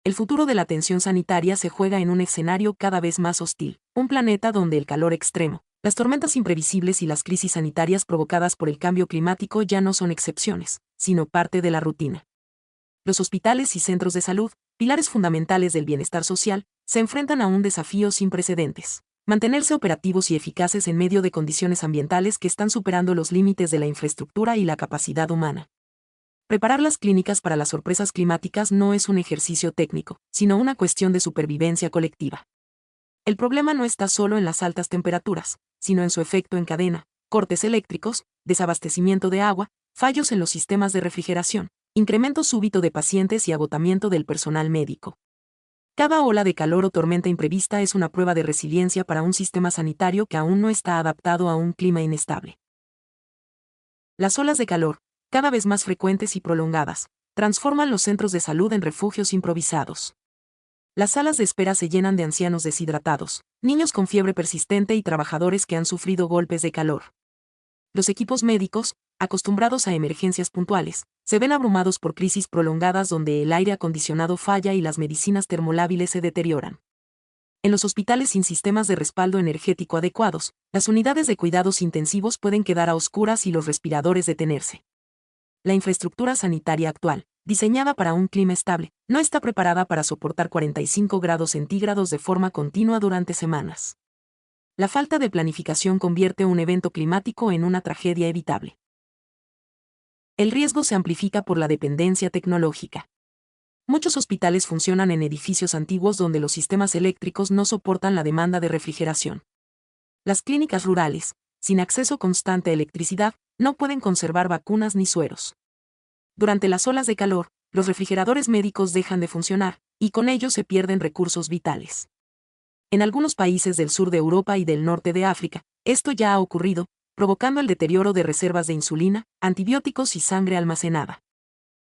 El futuro de la atención sanitaria se juega en un escenario cada vez más hostil, un planeta donde el calor extremo, las tormentas imprevisibles y las crisis sanitarias provocadas por el cambio climático ya no son excepciones, sino parte de la rutina. Los hospitales y centros de salud, pilares fundamentales del bienestar social, se enfrentan a un desafío sin precedentes: mantenerse operativos y eficaces en medio de condiciones ambientales que están superando los límites de la infraestructura y la capacidad humana. Preparar las clínicas para las sorpresas climáticas no es un ejercicio técnico, sino una cuestión de supervivencia colectiva. El problema no está solo en las altas temperaturas, sino en su efecto en cadena: cortes eléctricos, desabastecimiento de agua, fallos en los sistemas de refrigeración, incremento súbito de pacientes y agotamiento del personal médico. Cada ola de calor o tormenta imprevista es una prueba de resiliencia para un sistema sanitario que aún no está adaptado a un clima inestable. Las olas de calor, cada vez más frecuentes y prolongadas, transforman los centros de salud en refugios improvisados. Las salas de espera se llenan de ancianos deshidratados, niños con fiebre persistente y trabajadores que han sufrido golpes de calor. Los equipos médicos, acostumbrados a emergencias puntuales, se ven abrumados por crisis prolongadas donde el aire acondicionado falla y las medicinas termolábiles se deterioran. En los hospitales sin sistemas de respaldo energético adecuados, las unidades de cuidados intensivos pueden quedar a oscuras y los respiradores detenerse. La infraestructura sanitaria actual, diseñada para un clima estable, no está preparada para soportar 45 grados centígrados de forma continua durante semanas. La falta de planificación convierte un evento climático en una tragedia evitable. El riesgo se amplifica por la dependencia tecnológica. Muchos hospitales funcionan en edificios antiguos donde los sistemas eléctricos no soportan la demanda de refrigeración. Las clínicas rurales, sin acceso constante a electricidad, no pueden conservar vacunas ni sueros. Durante las olas de calor, los refrigeradores médicos dejan de funcionar, y con ello se pierden recursos vitales. En algunos países del sur de Europa y del norte de África, esto ya ha ocurrido, provocando el deterioro de reservas de insulina, antibióticos y sangre almacenada.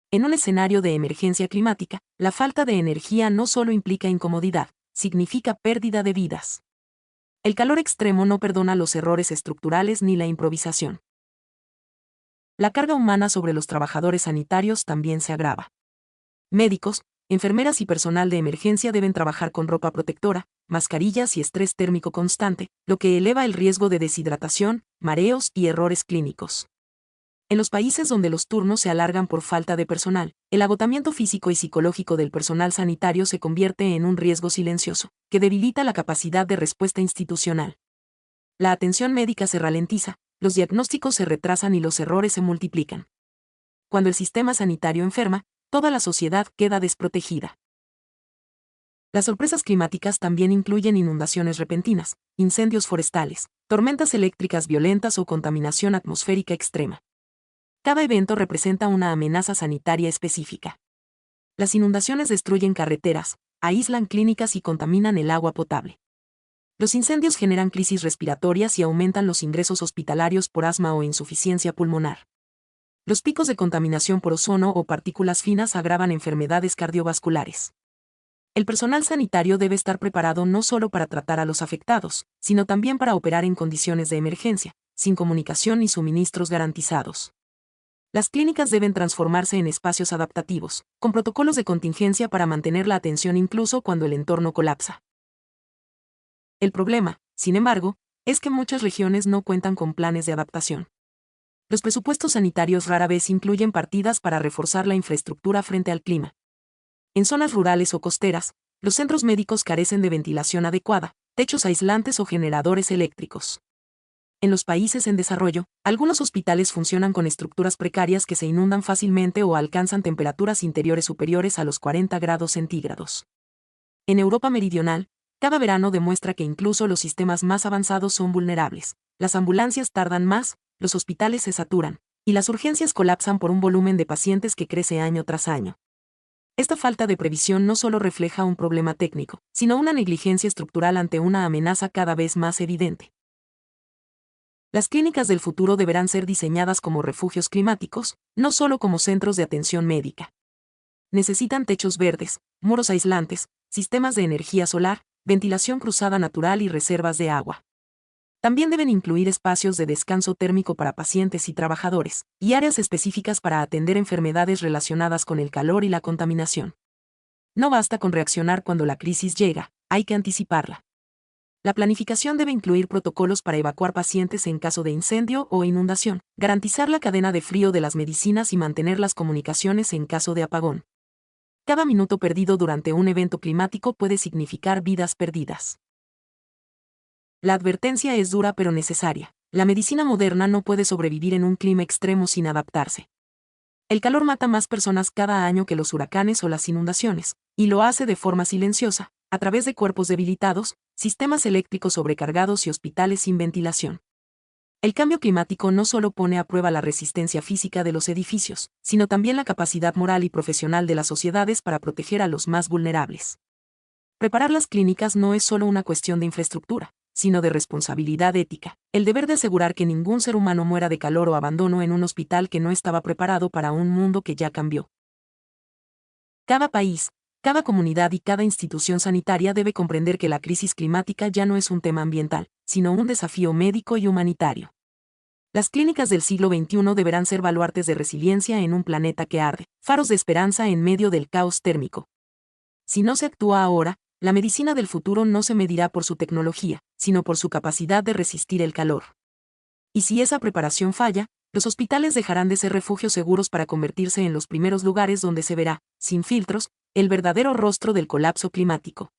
En un escenario de emergencia climática, la falta de energía no solo implica incomodidad, significa pérdida de vidas. El calor extremo no perdona los errores estructurales ni la improvisación. La carga humana sobre los trabajadores sanitarios también se agrava. Médicos, enfermeras y personal de emergencia deben trabajar con ropa protectora, mascarillas y estrés térmico constante, lo que eleva el riesgo de deshidratación, mareos y errores clínicos. En los países donde los turnos se alargan por falta de personal, el agotamiento físico y psicológico del personal sanitario se convierte en un riesgo silencioso, que debilita la capacidad de respuesta institucional. La atención médica se ralentiza, los diagnósticos se retrasan y los errores se multiplican. Cuando el sistema sanitario enferma, toda la sociedad queda desprotegida. Las sorpresas climáticas también incluyen inundaciones repentinas, incendios forestales, tormentas eléctricas violentas o contaminación atmosférica extrema. Cada evento representa una amenaza sanitaria específica. Las inundaciones destruyen carreteras, aíslan clínicas y contaminan el agua potable. Los incendios generan crisis respiratorias y aumentan los ingresos hospitalarios por asma o insuficiencia pulmonar. Los picos de contaminación por ozono o partículas finas agravan enfermedades cardiovasculares. El personal sanitario debe estar preparado no solo para tratar a los afectados, sino también para operar en condiciones de emergencia, sin comunicación ni suministros garantizados. Las clínicas deben transformarse en espacios adaptativos, con protocolos de contingencia para mantener la atención incluso cuando el entorno colapsa. El problema, sin embargo, es que muchas regiones no cuentan con planes de adaptación. Los presupuestos sanitarios rara vez incluyen partidas para reforzar la infraestructura frente al clima. En zonas rurales o costeras, los centros médicos carecen de ventilación adecuada, techos aislantes o generadores eléctricos. En los países en desarrollo, algunos hospitales funcionan con estructuras precarias que se inundan fácilmente o alcanzan temperaturas interiores superiores a los 40 grados centígrados. En Europa meridional, cada verano demuestra que incluso los sistemas más avanzados son vulnerables. Las ambulancias tardan más, los hospitales se saturan, y las urgencias colapsan por un volumen de pacientes que crece año tras año. Esta falta de previsión no solo refleja un problema técnico, sino una negligencia estructural ante una amenaza cada vez más evidente. Las clínicas del futuro deberán ser diseñadas como refugios climáticos, no solo como centros de atención médica. Necesitan techos verdes, muros aislantes, sistemas de energía solar, ventilación cruzada natural y reservas de agua. También deben incluir espacios de descanso térmico para pacientes y trabajadores, y áreas específicas para atender enfermedades relacionadas con el calor y la contaminación. No basta con reaccionar cuando la crisis llega, hay que anticiparla. La planificación debe incluir protocolos para evacuar pacientes en caso de incendio o inundación, garantizar la cadena de frío de las medicinas y mantener las comunicaciones en caso de apagón. Cada minuto perdido durante un evento climático puede significar vidas perdidas. La advertencia es dura pero necesaria. La medicina moderna no puede sobrevivir en un clima extremo sin adaptarse. El calor mata más personas cada año que los huracanes o las inundaciones, y lo hace de forma silenciosa, a través de cuerpos debilitados, sistemas eléctricos sobrecargados y hospitales sin ventilación. El cambio climático no solo pone a prueba la resistencia física de los edificios, sino también la capacidad moral y profesional de las sociedades para proteger a los más vulnerables. Preparar las clínicas no es solo una cuestión de infraestructura, sino de responsabilidad ética, el deber de asegurar que ningún ser humano muera de calor o abandono en un hospital que no estaba preparado para un mundo que ya cambió. Cada país, cada comunidad y cada institución sanitaria debe comprender que la crisis climática ya no es un tema ambiental, sino un desafío médico y humanitario. Las clínicas del siglo XXI deberán ser baluartes de resiliencia en un planeta que arde, faros de esperanza en medio del caos térmico. Si no se actúa ahora, la medicina del futuro no se medirá por su tecnología, sino por su capacidad de resistir el calor. Y si esa preparación falla, los hospitales dejarán de ser refugios seguros para convertirse en los primeros lugares donde se verá, sin filtros, el verdadero rostro del colapso climático.